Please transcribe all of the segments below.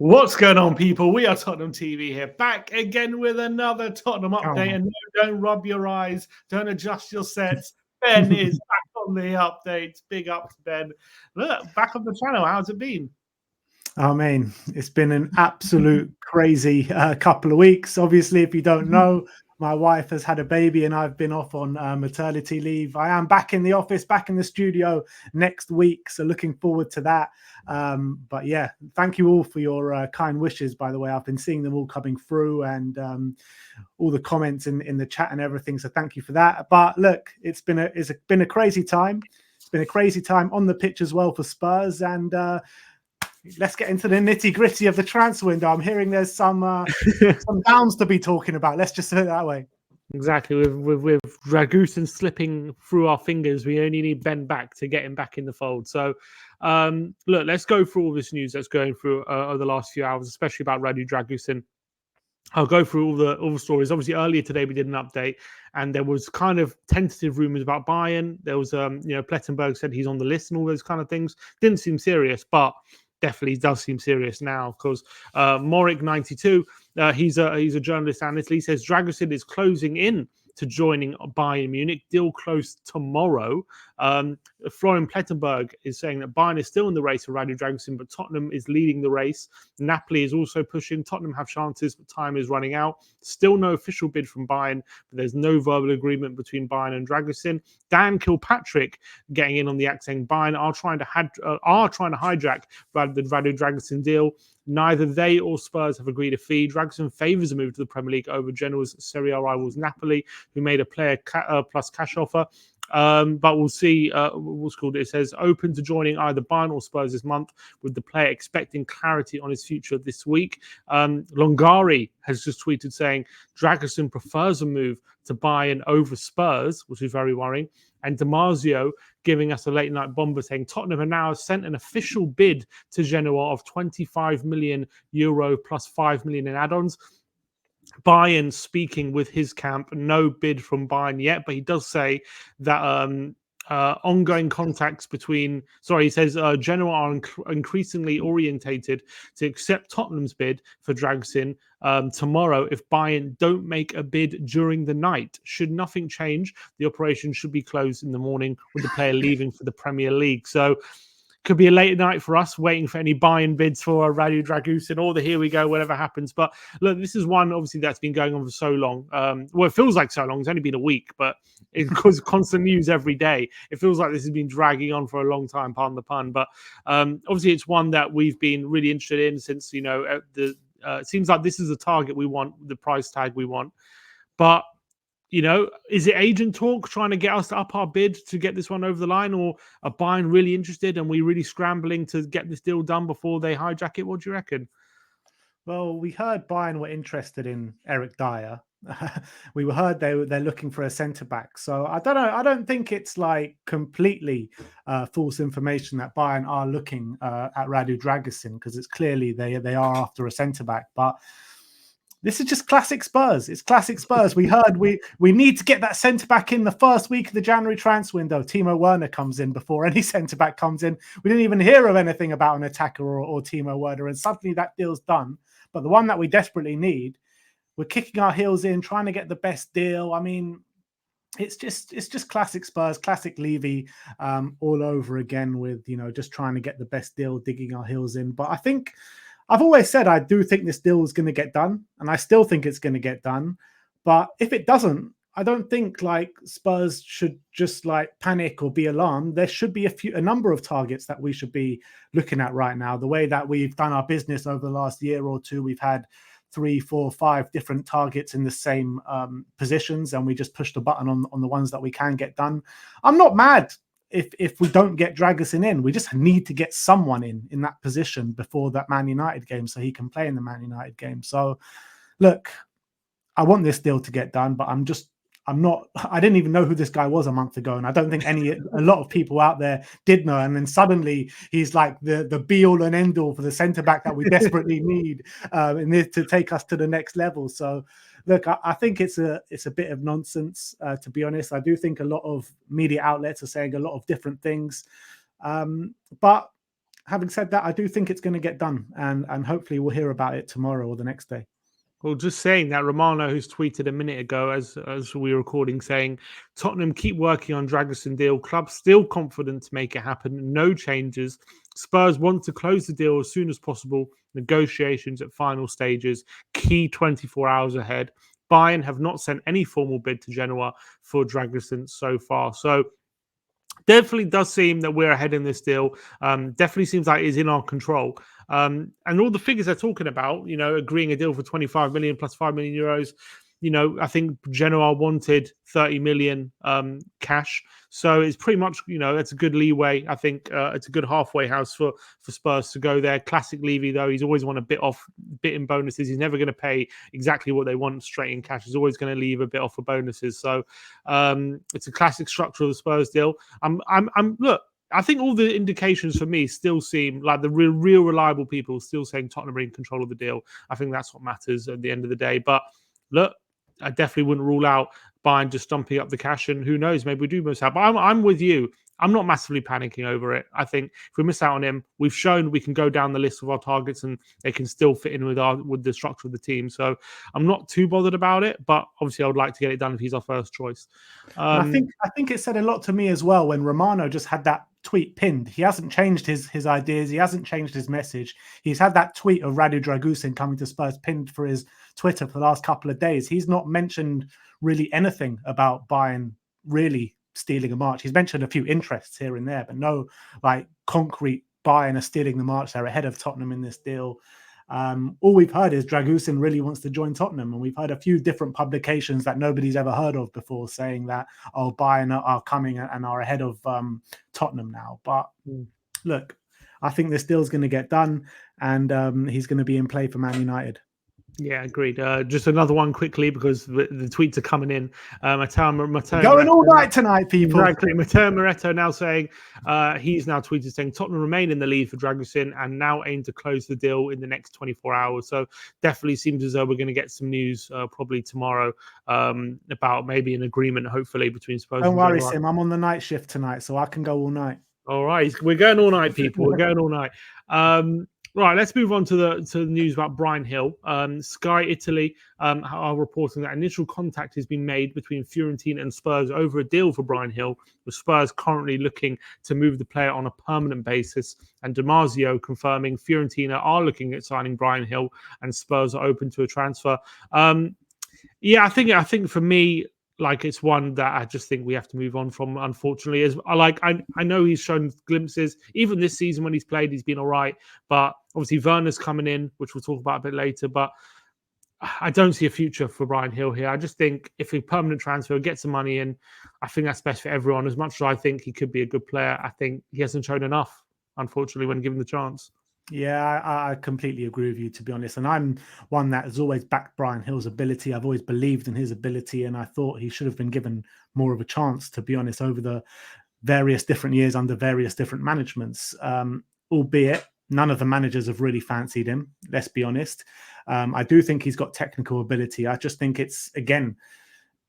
What's going on, people? We are Tottenham TV here, back again with another Tottenham update. And no, don't rub your eyes, don't adjust your sets. Ben is back on the updates. Big up to Ben. Look, back on the channel. How's it been? I mean, it's been an absolute crazy couple of weeks. Obviously, if you don't know, my wife has had a baby and I've been off on maternity leave. I am back in the office, back in the studio next week. So looking forward to that. But yeah, thank you all for your kind wishes, by the way. I've been seeing them all coming through and all the comments in the chat and everything. So thank you for that. But look, it's been a crazy time. It's been a crazy time on the pitch as well for Spurs. And let's get into the nitty-gritty of the transfer window. I'm hearing there's some downs to be talking about. Let's just say it that way. Exactly. With Dragusin slipping through our fingers, we only need Ben back to get him back in the fold. So, look, let's go through all this news that's going through over the last few hours, especially about Radu Dragusin. I'll go through all the stories. Obviously, earlier today we did an update, and there was kind of tentative rumors about Bayern. There was, Plettenberg said he's on the list and all those kind of things. Didn't seem serious, but definitely does seem serious now because Morik92, he's a journalist analyst. He says Dragusin is closing in to joining Bayern Munich. Deal close tomorrow. Florian Plettenberg is saying that Bayern is still in the race for Radu Dragusin, but Tottenham is leading the race. Napoli is also pushing. Tottenham have chances, but time is running out. Still no official bid from Bayern, but there's no verbal agreement between Bayern and Dragusin. Dan Kilpatrick getting in on the act saying Bayern are trying to hijack the Radu Dragusin deal. Neither they or Spurs have agreed a fee. Dragusin favours a move to the Premier League over Genoa's Serie A rivals Napoli, who made a player plus cash offer. But we'll see what's called. It says open to joining either Bayern or Spurs this month, with the player expecting clarity on his future this week. Longari has just tweeted saying Dragusin prefers a move to Bayern over Spurs, which is very worrying. And Damasio giving us a late night bomber saying Tottenham have now sent an official bid to Genoa of 25 million euro plus 5 million in add-ons. Bayern speaking with his camp, no bid from Bayern yet, but he does say that ongoing contacts between, he says Genoa are increasingly orientated to accept Tottenham's bid for Dragusin tomorrow if Bayern don't make a bid during the night. Should nothing change, the operation should be closed in the morning with the player leaving for the Premier League. So could be a late night for us waiting for any Bayern bids for Radu Dragusin or the here we go, whatever happens. But look, this is one obviously that's been going on for so long. Well, it feels like so long. It's only been a week, but it's constant news every day. It feels like this has been dragging on for a long time, pardon the pun. But obviously it's one that we've been really interested in since, it seems like this is the target we want, the price tag we want. But is it agent talk trying to get us to up our bid to get this one over the line, or are Bayern really interested and we really scrambling to get this deal done before they hijack it? What do you reckon? Well, we heard Bayern were interested in Eric Dyer. We heard they're looking for a centre back. So I don't know. I don't think it's like completely false information that Bayern are looking at Radu Dragusin, because it's clearly they are after a centre back, but. This is just classic Spurs. It's classic Spurs. We heard we need to get that centre-back in the first week of the January transfer window. Timo Werner comes in before any centre-back comes in. We didn't even hear of anything about an attacker or Timo Werner, and suddenly that deal's done. But the one that we desperately need, we're kicking our heels in, trying to get the best deal. I mean, it's just classic Spurs, classic Levy all over again with, just trying to get the best deal, digging our heels in. But I think... I've always said I do think this deal is going to get done, and I still think it's going to get done. But if it doesn't, I don't think like Spurs should just like panic or be alarmed. There should be a number of targets that we should be looking at right now. The way that we've done our business over the last year or two, we've had 3, 4, 5 different targets in the same positions, and we just push the button on the ones that we can get done. I'm not mad if we don't get Dragusin in. We just need to get someone in that position before that Man United game so he can play in the Man United game. So, look, I want this deal to get done, but I didn't even know who this guy was a month ago, and I don't think a lot of people out there did know. And then suddenly he's like the be all and end all for the centre back that we desperately need to take us to the next level. So, look, I think it's a bit of nonsense, to be honest. I do think a lot of media outlets are saying a lot of different things, but having said that, I do think it's going to get done, and hopefully we'll hear about it tomorrow or the next day. Well, just saying that, Romano, who's tweeted a minute ago as we were recording, saying Tottenham keep working on Dragusin deal. Club still confident to make it happen. No changes. Spurs want to close the deal as soon as possible. Negotiations at final stages. Key 24 hours ahead. Bayern have not sent any formal bid to Genoa for Dragusin so far. So definitely does seem that we're ahead in this deal. Definitely seems like it's in our control. And all the figures they're talking about, agreeing a deal for 25 million plus 5 million euros. I think Genoa wanted 30 million cash. So it's pretty much, it's a good leeway. I think it's a good halfway house for Spurs to go there. Classic Levy, though, he's always want a bit in bonuses. He's never going to pay exactly what they want straight in cash. He's always going to leave a bit off for bonuses. So it's a classic structure of the Spurs deal. Look, I think all the indications for me still seem like the real reliable people still saying Tottenham are in control of the deal. I think that's what matters at the end of the day. But look, I definitely wouldn't rule out Bayern just dumping up the cash, and who knows, maybe we do miss out. But I'm with you. I'm not massively panicking over it. I think if we miss out on him, we've shown we can go down the list of our targets and they can still fit in with the structure of the team. So I'm not too bothered about it, but obviously I would like to get it done if he's our first choice. I think it said a lot to me as well when Romano just had that tweet pinned. He hasn't changed his ideas. He hasn't changed his message. He's had that tweet of Radu Dragusin coming to Spurs pinned for his Twitter for the last couple of days. He's not mentioned really anything about Bayern really stealing a march. He's mentioned a few interests here and there, but no like concrete Bayern are stealing the march. They're ahead of Tottenham in this deal. All we've heard is Dragusin really wants to join Tottenham, and we've heard a few different publications that nobody's ever heard of before saying that Bayern are coming and are ahead of Tottenham now. But look, I think this deal's going to get done, and he's going to be in play for Man United. Yeah, agreed. Just another one quickly because the tweets are coming in. Matteo going all night tonight, people. Exactly. Matteo Moretto now saying he's now tweeted saying Tottenham remain in the lead for Dragusin and now aim to close the deal in the next 24 hours. So definitely seems as though we're going to get some news probably tomorrow about maybe an agreement, hopefully, between Spurs. Don't worry, Sim. I'm on the night shift tonight, so I can go all night. All right, we're going all night, people. We're going all night. Right, let's move on to the news about Bryan Gil. Sky Italy are reporting that initial contact has been made between Fiorentina and Spurs over a deal for Bryan Gil, with Spurs currently looking to move the player on a permanent basis. And Damasio confirming Fiorentina are looking at signing Bryan Gil and Spurs are open to a transfer. I think for me, like it's one that I just think we have to move on from, unfortunately. As I know he's shown glimpses. Even this season when he's played, he's been all right. But obviously Werner's coming in, which we'll talk about a bit later. But I don't see a future for Bryan Gil here. I just think if a permanent transfer gets some money in, I think that's best for everyone. As much as I think he could be a good player, I think he hasn't shown enough, unfortunately, when given the chance. Yeah, I completely agree with you, to be honest. And I'm one that has always backed Bryan Gil's ability. I've always believed in his ability, and I thought he should have been given more of a chance, to be honest, over the various different years under various different managements. Albeit none of the managers have really fancied him, let's be honest. I do think he's got technical ability. I just think it's, again,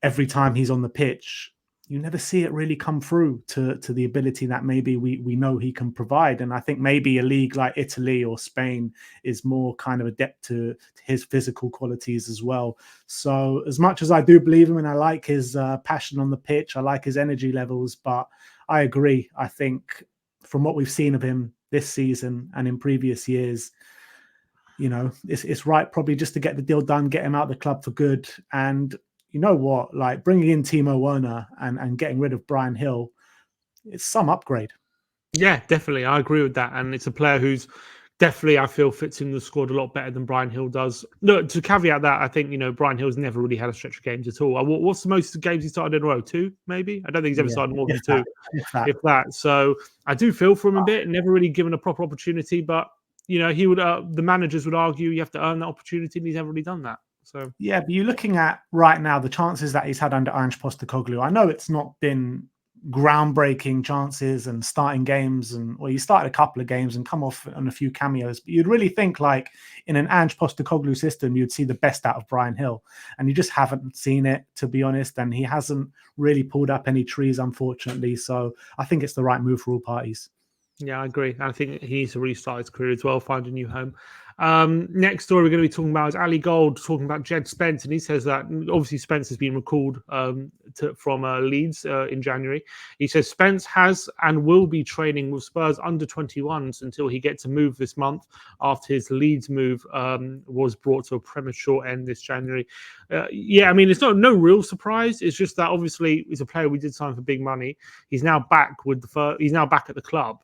every time he's on the pitch, you never see it really come through to the ability that maybe we know he can provide. And I think maybe a league like Italy or Spain is more kind of adept to his physical qualities as well. So as much as I do believe him and I like his passion on the pitch, I like his energy levels, but I agree. I think from what we've seen of him this season and in previous years, it's right probably just to get the deal done, get him out of the club for good. And you know what? Like bringing in Timo Werner and getting rid of Bryan Gil, it's some upgrade. Yeah, definitely. I agree with that. And it's a player who's definitely, I feel, fits in the squad a lot better than Bryan Gil does. No, to caveat that, I think, Bryan Gil's never really had a stretch of games at all. What's the most games he started in a row? 2, maybe? I don't think he's ever started more than 2, if that. So I do feel for him a bit, never really given a proper opportunity. But, he would, the managers would argue you have to earn that opportunity, and he's never really done that. So yeah, but you're looking at right now the chances that he's had under Ange Postecoglou. I know it's not been groundbreaking chances and starting games, he started a couple of games and come off on a few cameos. But you'd really think like in an Ange Postecoglou system, you'd see the best out of Bryan Gil, and you just haven't seen it, to be honest. And he hasn't really pulled up any trees, unfortunately. So I think it's the right move for all parties. Yeah, I agree. I think he needs to restart his career as well, find a new home. Next story we're going to be talking about is Ali Gold talking about Jed Spence, and he says that obviously Spence has been recalled from Leeds in January. He says Spence has and will be training with Spurs under 21s until he gets a move this month after his Leeds move was brought to a premature end this January. Yeah, I mean, it's no real surprise. It's just that obviously he's a player we did sign for big money. He's now back with he's now back at the club.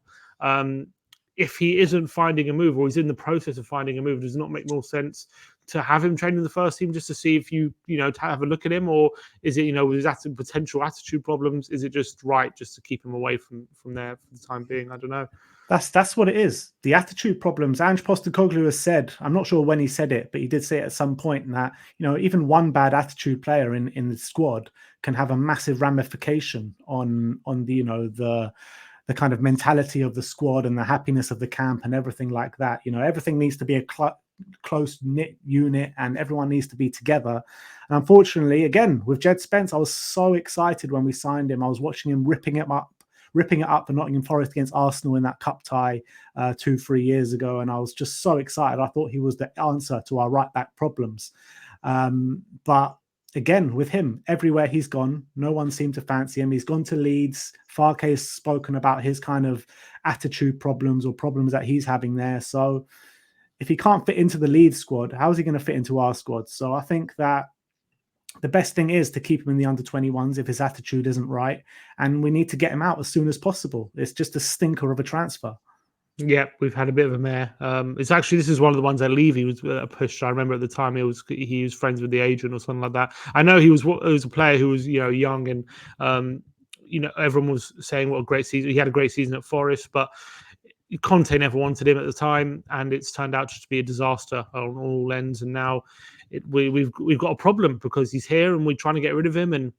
If he isn't finding a move or he's in the process of finding a move, does it not make more sense to have him train in the first team just to see if to have a look at him? Or is it, with his potential attitude problems, is it just right just to keep him away from there for the time being? I don't know. That's what it is. The attitude problems. Ange Postecoglou has said, I'm not sure when he said it, but he did say it at some point that, even one bad attitude player in the squad can have a massive ramification on the kind of mentality of the squad and the happiness of the camp and everything like that. Everything needs to be a close-knit unit and everyone needs to be together. And unfortunately, again, with Jed Spence, I was so excited when we signed him. I was watching him ripping it up for Nottingham Forest against Arsenal in that cup tie 2-3 years ago. And I was just so excited. I thought he was the answer to our right-back problems. But again, with him, everywhere he's gone, no one seemed to fancy him. He's gone to Leeds. Farke's spoken about his kind of attitude problems or problems that he's having there. So if he can't fit into the Leeds squad, how is he going to fit into our squad? So I think that the best thing is to keep him in the under-21s if his attitude isn't right. And we need to get him out as soon as possible. It's just a stinker of a transfer. Yeah, we've had a bit of a mare. This is one of the ones that Levy was pushed. I remember at the time he was friends with the agent or something like that. I know he was a player who was young and everyone was saying what a great season he had. A great season at Forest, but Conte never wanted him at the time, and it's turned out just to be a disaster on all ends. And now we've got a problem because he's here and we're trying to get rid of him. And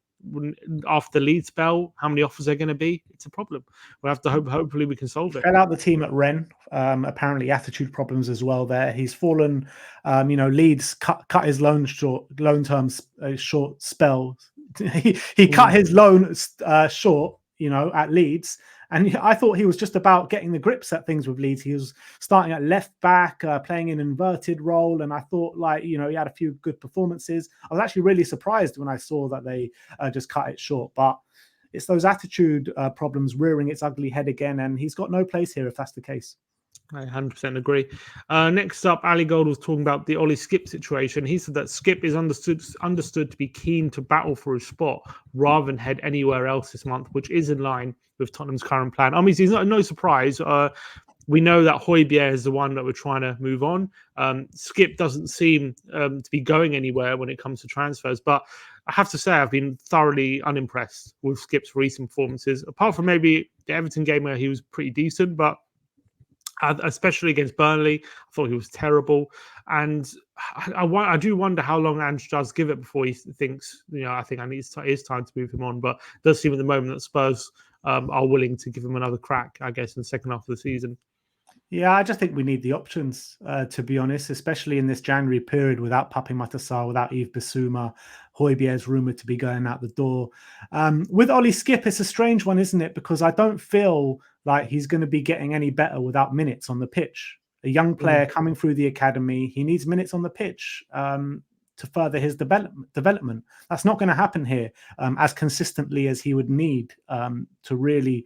after the Leeds spell, how many offers are going to be? It's a problem. We'll have to hopefully we can solve it. Fell out the team at Rennes. Apparently attitude problems as well there. He's fallen. Leeds cut his loan term short spell. he cut his loan short. At Leeds. And I thought he was just about getting the grips at things with Leeds. He was starting at left back, playing an inverted role. And I thought he had a few good performances. I was actually really surprised when I saw that they just cut it short. But it's those attitude problems rearing its ugly head again. And he's got no place here if that's the case. I 100% agree. Next up, Ali Gold was talking about the Ollie Skipp situation. He said that Skipp is understood to be keen to battle for a spot rather than head anywhere else this month, which is in line with Tottenham's current plan. I mean, he's no surprise. We know that Højbjerg is the one that we're trying to move on. Skipp doesn't seem to be going anywhere when it comes to transfers, but I have to say I've been thoroughly unimpressed with Skipp's recent performances, apart from maybe the Everton game where he was pretty decent, but especially against Burnley, I thought he was terrible. And I do wonder how long Ange does give it before he thinks, I think it's time to move him on. But it does seem at the moment that Spurs are willing to give him another crack, I guess, in the second half of the season. Yeah, I just think we need the options, to be honest, especially in this January period without Papi Matasar, without Yves Bissouma. Højbjerg's rumoured to be going out the door. With Ollie Skipp, it's a strange one, isn't it? Because I don't feel like he's going to be getting any better without minutes on the pitch. A young player coming through the academy, he needs minutes on the pitch to further his development. That's not going to happen here as consistently as he would need to really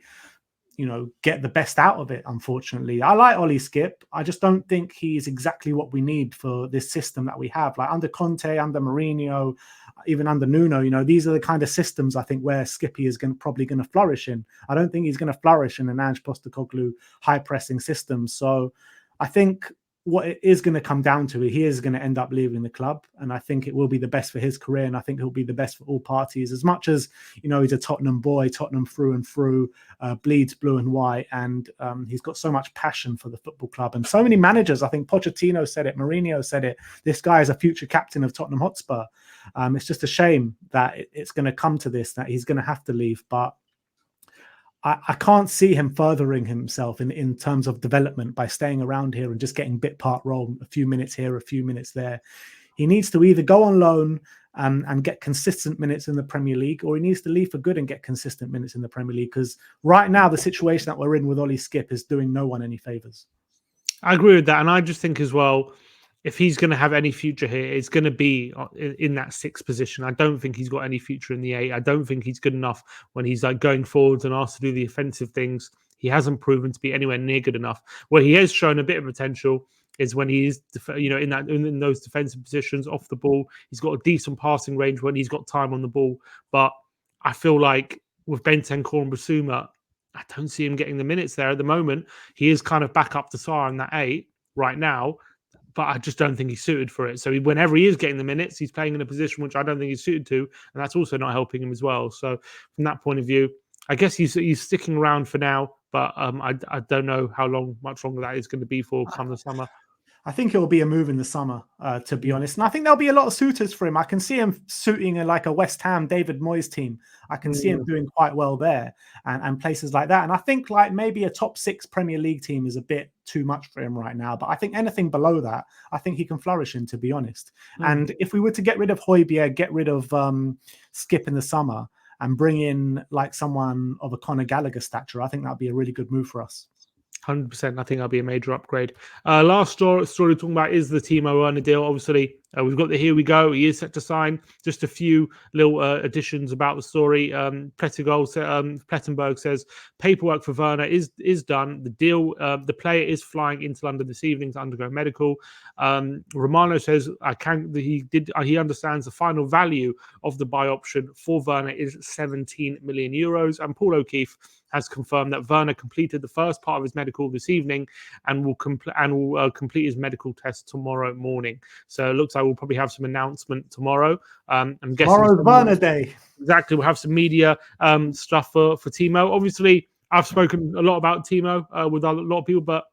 get the best out of it, unfortunately. I like Ollie Skipp. I just don't think he's exactly what we need for this system that we have. Like under Conte, under Mourinho, even under Nuno, these are the kind of systems I think where Skippy is probably going to flourish in. I don't think he's going to flourish in an Ange Postecoglou high-pressing system. So I think what it is going to come down to, he is going to end up leaving the club, and I think it will be the best for his career, and I think it'll be the best for all parties. As much as he's a Tottenham boy, Tottenham through and through, bleeds blue and white, and he's got so much passion for the football club. And so many managers, I think Pochettino said it, Mourinho said it. This guy is a future captain of Tottenham Hotspur. It's just a shame that it's going to come to this, that he's going to have to leave, but I can't see him furthering himself in terms of development by staying around here and just getting bit part role, a few minutes here, a few minutes there. He needs to either go on loan and get consistent minutes in the Premier League, or he needs to leave for good and get consistent minutes in the Premier League, because right now the situation that we're in with Ollie Skipp is doing no one any favours. I agree with that, and I just think as well, if he's going to have any future here, it's going to be in that 6th position. I don't think he's got any future in the 8. I don't think he's good enough when he's like going forwards and asked to do the offensive things. He hasn't proven to be anywhere near good enough. Where he has shown a bit of potential is when he is, in those defensive positions off the ball. He's got a decent passing range when he's got time on the ball. But I feel like with Bentancur and Basuma, I don't see him getting the minutes there at the moment. He is kind of back up to Sarr in that 8 right now, but I just don't think he's suited for it. So whenever he is getting the minutes, he's playing in a position which I don't think he's suited to, and that's also not helping him as well. So from that point of view, I guess he's sticking around for now, but I don't know how much longer that is going to be for come the summer. I think it will be a move in the summer, to be honest. And I think there'll be a lot of suitors for him. I can see him suiting like a West Ham, David Moyes team. I can see him doing quite well there and places like that. And I think like maybe a top 6 Premier League team is a bit too much for him right now. But I think anything below that, I think he can flourish in, to be honest. And if we were to get rid of Højbjerg, get rid of Skipp in the summer and bring in like someone of a Conor Gallagher stature, I think that'd be a really good move for us. 100%. I think that'll be a major upgrade. Last story talking about is the Timo Werner deal. Obviously, we've got the here we go. He is set to sign. Just a few little additions about the story. Plettenberg says paperwork for Werner is done. The deal, the player is flying into London this evening to undergo medical. Romano says he understands the final value of the buy option for Werner is 17 million euros. And Paul O'Keefe has confirmed that Werner completed the first part of his medical this evening and will complete his medical test tomorrow morning. So it looks like we'll probably have some announcement tomorrow. I'm guessing tomorrow's Werner Day. Exactly, we'll have some media stuff for Timo. Obviously, I've spoken a lot about Timo with a lot of people, but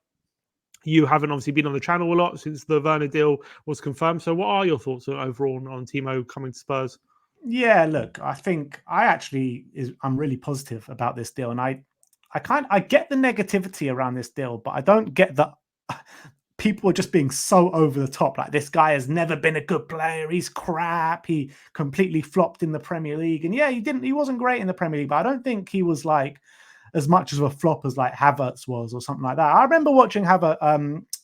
you haven't obviously been on the channel a lot since the Werner deal was confirmed. So what are your thoughts overall on Timo coming to Spurs? Yeah, look, I think I'm really positive about this deal, and I get the negativity around this deal, but I don't get that people are just being so over the top. Like, this guy has never been a good player. He's crap. He completely flopped in the Premier League, and yeah, he wasn't great in the Premier League, but I don't think he was like as much of a flop as like Havertz was or something like that. I remember watching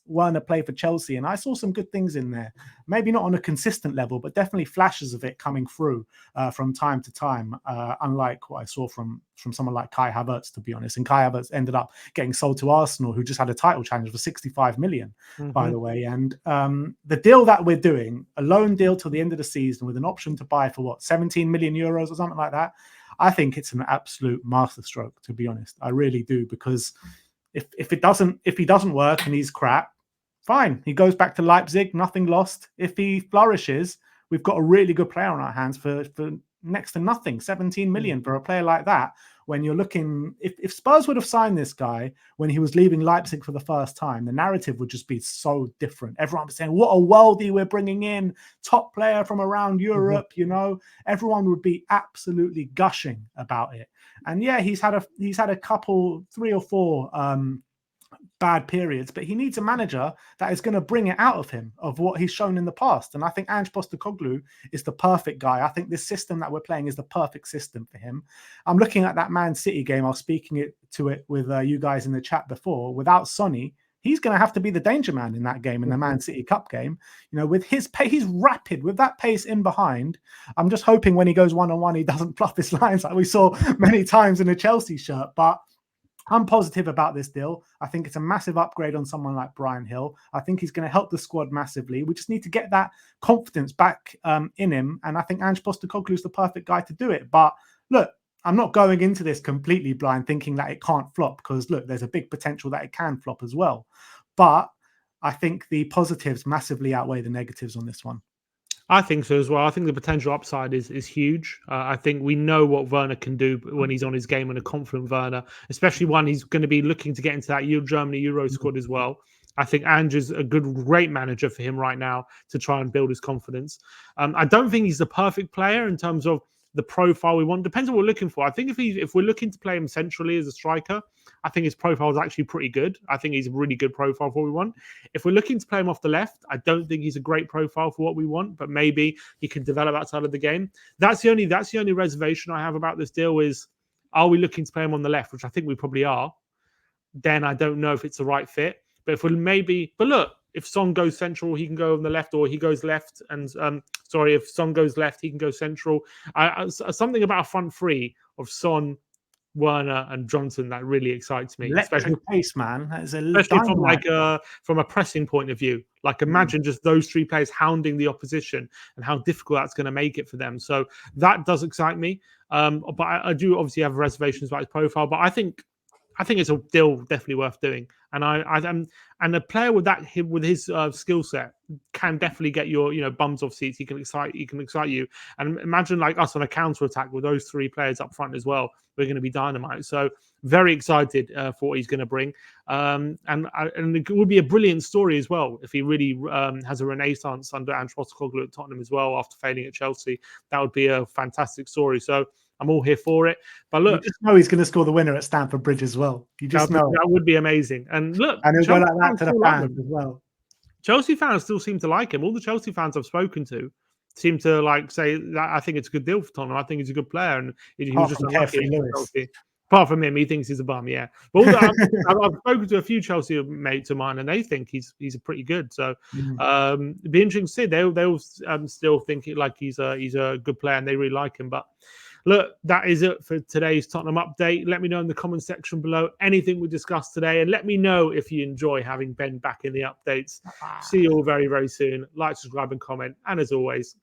Werner play for Chelsea, and I saw some good things in there. Maybe not on a consistent level, but definitely flashes of it coming through from time to time, unlike what I saw from someone like Kai Havertz, to be honest. And Kai Havertz ended up getting sold to Arsenal, who just had a title challenge for 65 million, by the way. And the deal that we're doing, a loan deal till the end of the season with an option to buy for 17 million euros or something like that, I think it's an absolute masterstroke, to be honest. I really do, because if he doesn't work and he's crap, fine. He goes back to Leipzig, nothing lost. If he flourishes, we've got a really good player on our hands for next to nothing. 17 million for a player like that. When you're looking, if Spurs would have signed this guy when he was leaving Leipzig for the first time, the narrative would just be so different. Everyone was saying, what a worldie we're bringing in, top player from around Europe, everyone would be absolutely gushing about it. And yeah, he's had a couple, 3 or 4 bad periods, but he needs a manager that is going to bring it out of him, of what he's shown in the past. And I think Ange Postecoglou is the perfect guy. I think this system that we're playing is the perfect system for him. I'm looking at that Man City game. I was speaking to it with you guys in the chat before. Without Sonny, he's going to have to be the danger man in that game, in the Man City Cup game. With his pace, he's rapid. With that pace in behind, I'm just hoping when he goes one-on-one, he doesn't fluff his lines like we saw many times in a Chelsea shirt. But I'm positive about this deal. I think it's a massive upgrade on someone like Bryan Gil. I think he's going to help the squad massively. We just need to get that confidence back in him. And I think Ange Postecoglou is the perfect guy to do it. But look, I'm not going into this completely blind thinking that it can't flop, because look, there's a big potential that it can flop as well. But I think the positives massively outweigh the negatives on this one. I think so as well. I think the potential upside is huge. I think we know what Werner can do when he's on his game, and a confident Werner, especially when he's going to be looking to get into that Germany Euro squad as well. I think Ange is a great manager for him right now to try and build his confidence. I don't think he's the perfect player in terms of the profile we want. Depends on what we're looking for. I think if we're looking to play him centrally as a striker, I think his profile is actually pretty good. I think he's a really good profile for what we want. If we're looking to play him off the left, I don't think he's a great profile for what we want, but maybe he can develop outside of the game. That's the only reservation I have about this deal is, are we looking to play him on the left, which I think we probably are. Then I don't know if it's the right fit. But if but look, if Son goes central, he can go on the left, or he goes left. And if Son goes left, he can go central. Something about a front three of Son, Werner, and Johnson that really excites me. Electric pace, man. That is Especially from a pressing point of view. Like imagine just those three players hounding the opposition and how difficult that's going to make it for them. So that does excite me. But I do obviously have reservations about his profile. But I think it's a deal definitely worth doing, and a player with his skill set can definitely get your bums off seats. He can excite you, and imagine like us on a counter attack with those three players up front as well. We're going to be dynamite. So very excited for what he's going to bring, and it would be a brilliant story as well if he really has a renaissance under Ange Postecoglou at Tottenham as well after failing at Chelsea. That would be a fantastic story. So I'm all here for it. But look, you just know he's going to score the winner at Stamford Bridge as well. You just know that would be amazing. And look, and he'll go like that to the fans as well. Chelsea fans still seem to like him. All the Chelsea fans I've spoken to seem to say that I think it's a good deal for Tottenham. I think he's a good player, and he was just unlucky. Apart from him, he thinks he's a bum. Yeah, but I've spoken to a few Chelsea mates of mine, and they think he's a pretty good. So it'd be interesting to see. They'll still think like he's a good player, and they really like him. But look, that is it for today's Tottenham update. Let me know in the comment section below anything we discussed today, and let me know if you enjoy having Ben back in the updates. See you all very, very soon. Like, subscribe, and comment. And as always,